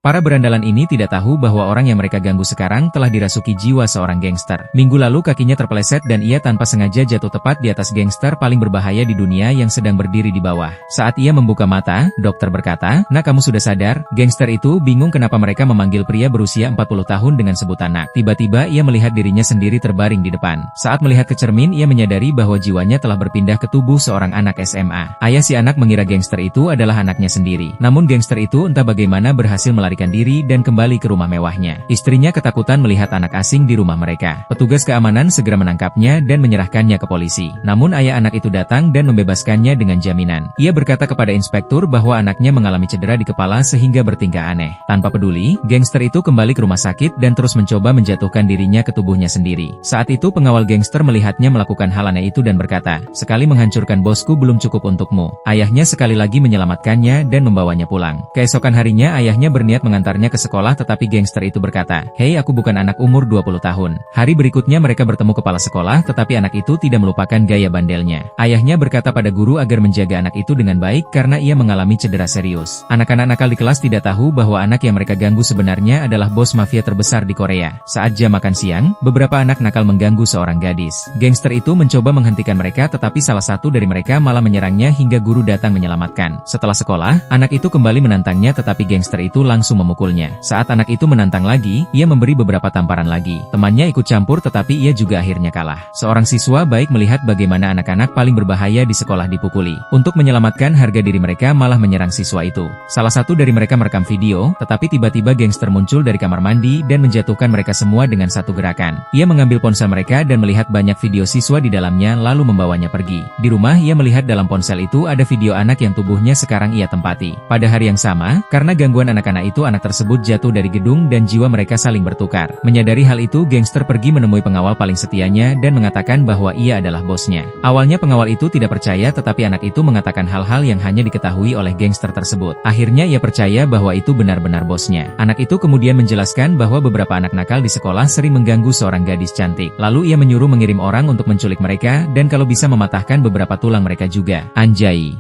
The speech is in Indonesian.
Para berandalan ini tidak tahu bahwa orang yang mereka ganggu sekarang telah dirasuki jiwa seorang gangster. Minggu lalu kakinya terpeleset dan ia tanpa sengaja jatuh tepat di atas gangster paling berbahaya di dunia yang sedang berdiri di bawah. Saat ia membuka mata, dokter berkata, "Nak, kamu sudah sadar?" Gangster itu bingung kenapa mereka memanggil pria berusia 40 tahun dengan sebutan Nak. Tiba-tiba ia melihat dirinya sendiri terbaring di depan. Saat melihat ke cermin, ia menyadari bahwa jiwanya telah berpindah ke tubuh seorang anak SMA. Ayah si anak mengira gangster itu adalah anaknya sendiri. Namun gangster itu entah bagaimana berhasil melarikan diri dan kembali ke rumah mewahnya. Istrinya ketakutan melihat anak asing di rumah mereka. Petugas keamanan segera menangkapnya dan menyerahkannya ke polisi. Namun ayah anak itu datang dan membebaskannya dengan jaminan. Ia berkata kepada inspektur bahwa anaknya mengalami cedera di kepala sehingga bertingkah aneh. Tanpa peduli, gangster itu kembali ke rumah sakit dan terus mencoba menjatuhkan dirinya ke tubuhnya sendiri. Saat itu pengawal gangster melihatnya melakukan hal aneh itu dan berkata, "Sekali menghancurkan bosku belum cukup untukmu." Ayahnya sekali lagi menyelamatkannya dan membawanya pulang. Keesokan harinya ayahnya berniat mengantarnya ke sekolah, tetapi gangster itu berkata, "Hei, aku bukan anak umur 20 tahun. Hari berikutnya mereka bertemu kepala sekolah, tetapi anak itu tidak melupakan gaya bandelnya. Ayahnya berkata pada guru agar menjaga anak itu dengan baik karena ia mengalami cedera serius. Anak-anak nakal di kelas tidak tahu bahwa anak yang mereka ganggu sebenarnya adalah bos mafia terbesar di Korea. Saat jam makan siang, beberapa anak nakal mengganggu seorang gadis. Gangster itu mencoba menghentikan mereka, tetapi salah satu dari mereka malah menyerangnya hingga guru datang menyelamatkan. Setelah sekolah, anak itu kembali menantangnya, tetapi gangster itu langsung memukulnya. Saat anak itu menantang lagi, ia memberi beberapa tamparan lagi. Temannya ikut campur, tetapi ia juga akhirnya kalah. Seorang siswa baik melihat bagaimana anak-anak paling berbahaya di sekolah dipukuli. Untuk menyelamatkan harga diri mereka malah menyerang siswa itu. Salah satu dari mereka merekam video, tetapi tiba-tiba gangster muncul dari kamar mandi dan menjatuhkan mereka semua dengan satu gerakan. Ia mengambil ponsel mereka dan melihat banyak video siswa di dalamnya lalu membawanya pergi. Di rumah ia melihat dalam ponsel itu ada video anak yang tubuhnya sekarang ia tempati. Pada hari yang sama, karena gangguan anak-anak itu, anak tersebut jatuh dari gedung dan jiwa mereka saling bertukar. Menyadari hal itu, gangster pergi menemui pengawal paling setianya dan mengatakan bahwa ia adalah bosnya. Awalnya pengawal itu tidak percaya, tetapi anak itu mengatakan hal-hal yang hanya diketahui oleh gangster tersebut. Akhirnya ia percaya bahwa itu benar-benar bosnya. Anak itu kemudian menjelaskan bahwa beberapa anak nakal di sekolah sering mengganggu seorang gadis cantik. Lalu ia menyuruh mengirim orang untuk menculik mereka dan kalau bisa mematahkan beberapa tulang mereka juga. Anjay.